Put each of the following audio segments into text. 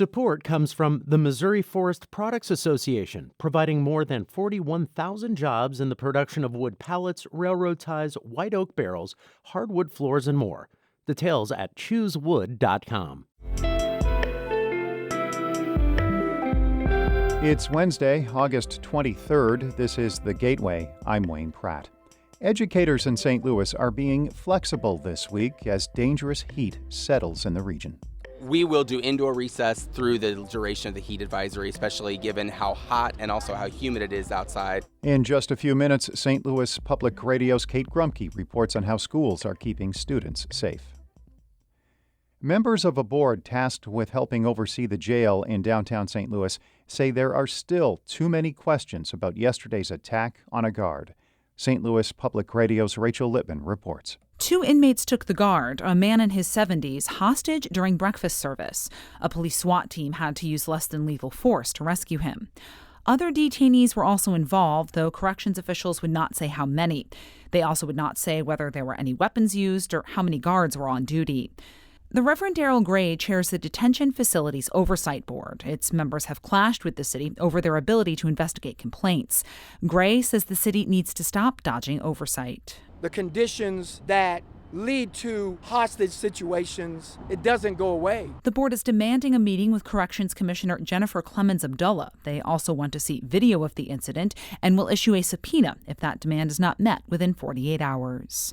Support comes from the Missouri Forest Products Association, providing more than 41,000 jobs in the production of wood pallets, railroad ties, white oak barrels, hardwood floors, and more. Details at choosewood.com. It's Wednesday, August 23rd. This is The Gateway. I'm Wayne Pratt. Educators in St. Louis are being flexible this week as dangerous heat settles in the region. We will do indoor recess through the duration of the heat advisory, especially given how hot and also how humid it is outside. In just a few minutes, St. Louis Public Radio's Kate Grumke reports on how schools are keeping students safe. Members of a board tasked with helping oversee the jail in downtown St. Louis say there are still too many questions about yesterday's attack on a guard. St. Louis Public Radio's Rachel Lippman reports. 2 inmates took the guard, a man in his 70s, hostage during breakfast service. A police SWAT team had to use less than lethal force to rescue him. Other detainees were also involved, though corrections officials would not say how many. They also would not say whether there were any weapons used or how many guards were on duty. The Reverend Darrell Gray chairs the Detention Facilities Oversight Board. Its members have clashed with the city over their ability to investigate complaints. Gray says the city needs to stop dodging oversight. The conditions that lead to hostage situations, it doesn't go away. The board is demanding a meeting with Corrections Commissioner Jennifer Clemens Abdullah. They also want to see video of the incident and will issue a subpoena if that demand is not met within 48 hours.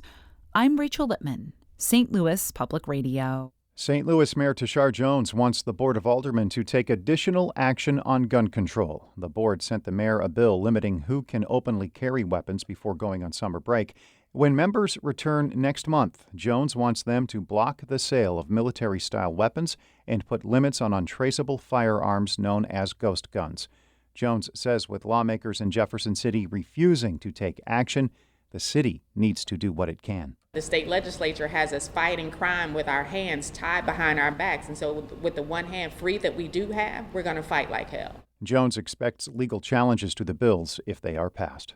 I'm Rachel Lippman, St. Louis Public Radio. St. Louis Mayor Tashar Jones wants the Board of Aldermen to take additional action on gun control. The board sent the mayor a bill limiting who can openly carry weapons before going on summer break. When members return next month, Jones wants them to block the sale of military-style weapons and put limits on untraceable firearms known as ghost guns. Jones says with lawmakers in Jefferson City refusing to take action, the city needs to do what it can. The state legislature has us fighting crime with our hands tied behind our backs. And so with the one hand free that we do have, we're going to fight like hell. Jones expects legal challenges to the bills if they are passed.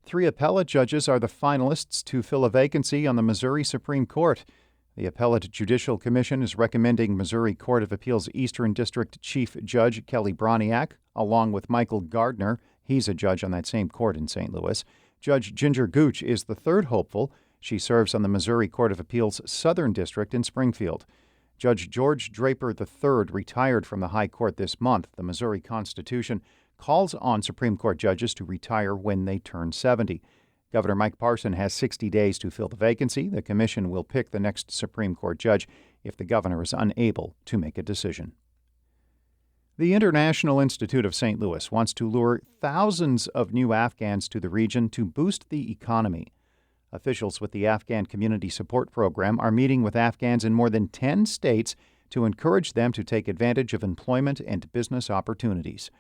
3 appellate judges are the finalists to fill a vacancy on the Missouri Supreme Court. The Appellate Judicial Commission is recommending Missouri Court of Appeals Eastern District Chief Judge Kelly Broniak, along with Michael Gardner. He's a judge on that same court in St. Louis. Judge Ginger Gooch is the third hopeful. She serves on the Missouri Court of Appeals Southern District in Springfield. Judge George Draper III retired from the High Court this month. The Missouri Constitution calls on Supreme Court judges to retire when they turn 70. Governor Mike Parson has 60 days to fill the vacancy. The commission will pick the next Supreme Court judge if the governor is unable to make a decision. The International Institute of St. Louis wants to lure thousands of new Afghans to the region to boost the economy. Officials with the Afghan Community Support Program are meeting with Afghans in more than 10 states to encourage them to take advantage of employment and business opportunities.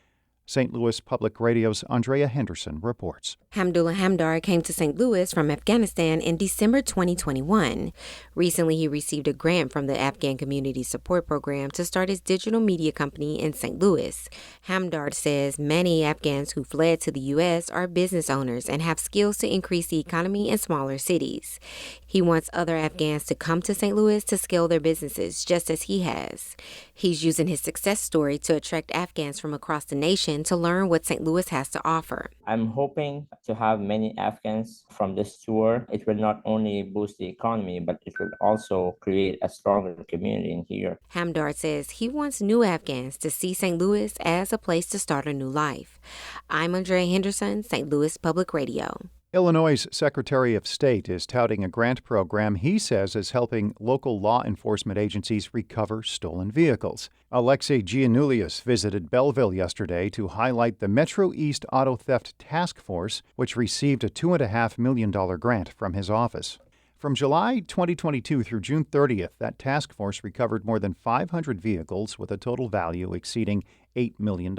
St. Louis Public Radio's Andrea Henderson reports. Hamdullah Hamdar came to St. Louis from Afghanistan in December 2021. Recently, he received a grant from the Afghan Community Support Program to start his digital media company in St. Louis. Hamdar says many Afghans who fled to the U.S. are business owners and have skills to increase the economy in smaller cities. He wants other Afghans to come to St. Louis to scale their businesses, just as he has. He's using his success story to attract Afghans from across the nation to learn what St. Louis has to offer. I'm hoping to have many Afghans from this tour. It will not only boost the economy, but it will also create a stronger community in here. Hamdar says he wants new Afghans to see St. Louis as a place to start a new life. I'm Andrea Henderson, St. Louis Public Radio. Illinois' Secretary of State is touting a grant program he says is helping local law enforcement agencies recover stolen vehicles. Alexei Giannoulias visited Belleville yesterday to highlight the Metro East Auto Theft Task Force, which received a $2.5 million grant from his office. From July 2022 through June 30th, that task force recovered more than 500 vehicles with a total value exceeding $8 million.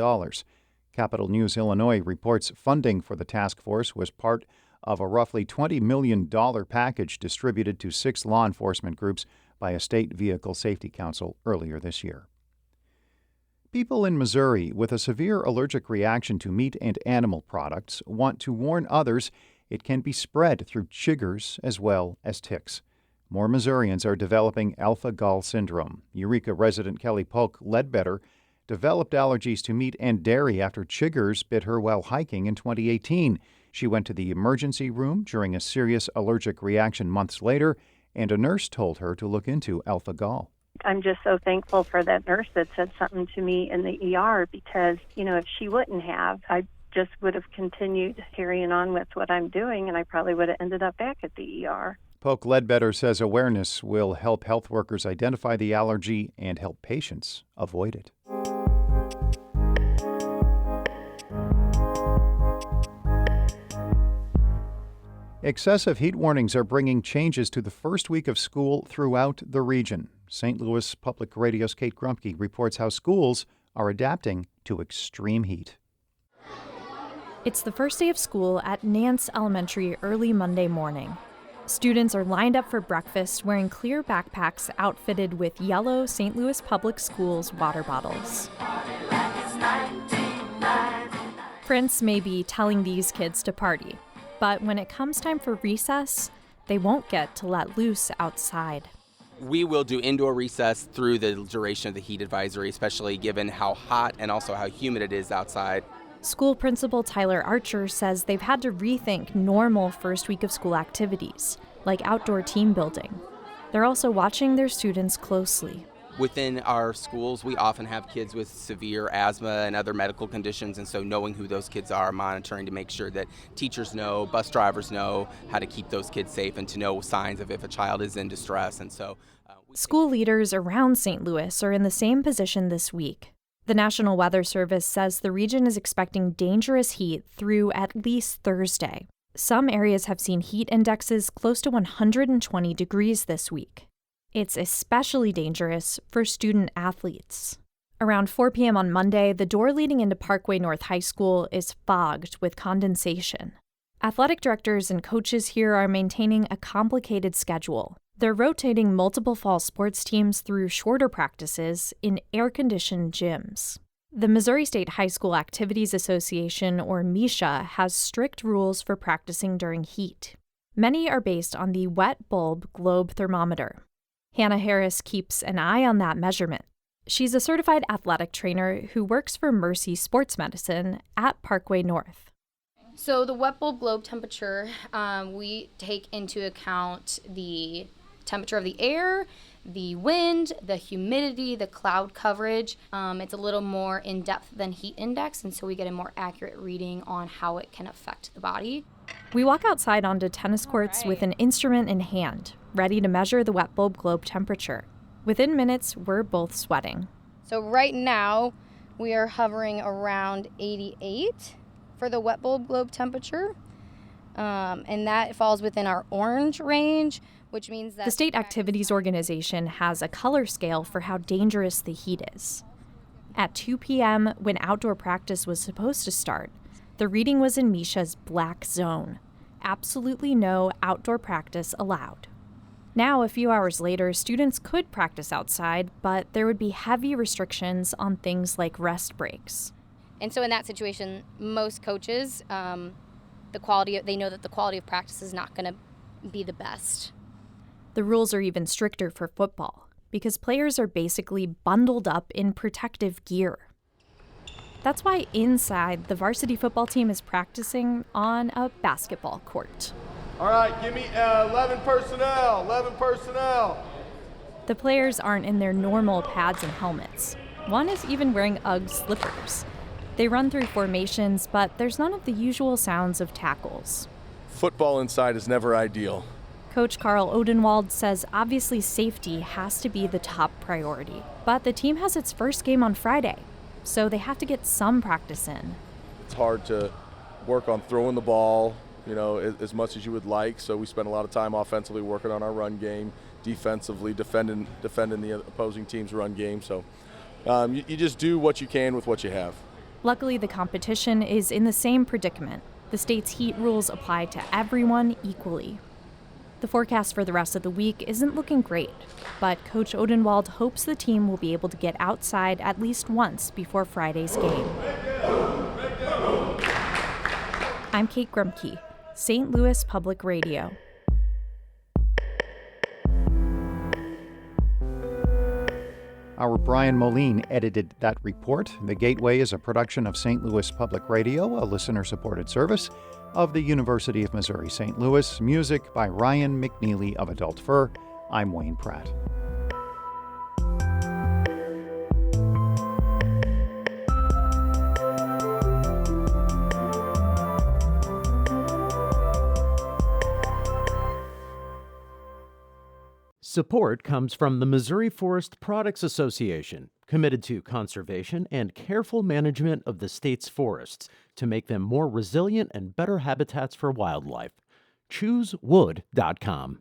Capital News Illinois reports funding for the task force was part of a roughly $20 million package distributed to 6 law enforcement groups by a state vehicle safety council earlier this year. People in Missouri with a severe allergic reaction to meat and animal products want to warn others it can be spread through chiggers as well as ticks. more Missourians are developing alpha-gal syndrome. Eureka resident Kelly Polk Ledbetter developed allergies to meat and dairy after chiggers bit her while hiking in 2018. She went to the emergency room during a serious allergic reaction months later, and a nurse told her to look into alpha-gal. I'm just so thankful for that nurse that said something to me in the ER because, if she wouldn't have, I just would have continued carrying on with what I'm doing, and I probably would have ended up back at the ER. Polk Ledbetter says awareness will help health workers identify the allergy and help patients avoid it. Excessive heat warnings are bringing changes to the first week of school throughout the region. St. Louis Public Radio's Kate Grumpke reports how schools are adapting to extreme heat. It's the first day of school at Nance Elementary early Monday morning. Students are lined up for breakfast wearing clear backpacks outfitted with yellow St. Louis Public Schools water bottles. Prince may be telling these kids to party, but when it comes time for recess, they won't get to let loose outside. We will do indoor recess through the duration of the heat advisory, especially given how hot and also how humid it is outside. School principal Tyler Archer says they've had to rethink normal first week of school activities, like outdoor team building. They're also watching their students closely. Within our schools, we often have kids with severe asthma and other medical conditions, and so knowing who those kids are, monitoring to make sure that teachers know, bus drivers know how to keep those kids safe and to know signs of if a child is in distress. And so, school leaders around St. Louis are in the same position this week. The National Weather Service says the region is expecting dangerous heat through at least Thursday. Some areas have seen heat indexes close to 120 degrees this week. It's especially dangerous for student athletes. Around 4 p.m. on Monday, the door leading into Parkway North High School is fogged with condensation. Athletic directors and coaches here are maintaining a complicated schedule. They're rotating multiple fall sports teams through shorter practices in air-conditioned gyms. The Missouri State High School Activities Association, or MISHA, has strict rules for practicing during heat. Many are based on the wet bulb globe thermometer. Hannah Harris keeps an eye on that measurement. She's a certified athletic trainer who works for Mercy Sports Medicine at Parkway North. So the wet bulb globe temperature, we take into account the temperature of the air, the wind, the humidity, the cloud coverage. It's a little more in-depth than heat index, and so we get a more accurate reading on how it can affect the body. We walk outside onto tennis courts with an instrument in hand, ready to measure the wet bulb globe temperature. Within minutes, we're both sweating. So right now, we are hovering around 88 for the wet bulb globe temperature, and that falls within our orange range, which means that the State Activities Organization has a color scale for how dangerous the heat is. At 2 p.m., when outdoor practice was supposed to start, the reading was in MISHA's black zone. Absolutely no outdoor practice allowed. Now, a few hours later, students could practice outside, but there would be heavy restrictions on things like rest breaks. And so in that situation, most coaches, they know that the quality of practice is not going to be the best. The rules are even stricter for football, because players are basically bundled up in protective gear. That's why inside, the varsity football team is practicing on a basketball court. All right, give me 11 personnel. The players aren't in their normal pads and helmets. One is even wearing UGG slippers. They run through formations, but there's none of the usual sounds of tackles. Football inside is never ideal. Coach Carl Odenwald says obviously safety has to be the top priority. But the team has its first game on Friday, so they have to get some practice in. It's hard to work on throwing the ball, as much as you would like. So we spend a lot of time offensively working on our run game, defensively defending the opposing team's run game. So you just do what you can with what you have. Luckily, the competition is in the same predicament. The state's heat rules apply to everyone equally. The forecast for the rest of the week isn't looking great, but Coach Odenwald hopes the team will be able to get outside at least once before Friday's game. I'm Kate Grumpke, St. Louis Public Radio. Our Brian Moline edited that report. The Gateway is a production of St. Louis Public Radio, a listener-supported service of the University of Missouri St. Louis. Music by Ryan McNeely of Adult Fur. I'm Wayne Pratt. Support comes from the Missouri Forest Products Association, committed to conservation and careful management of the state's forests to make them more resilient and better habitats for wildlife. ChooseWood.com.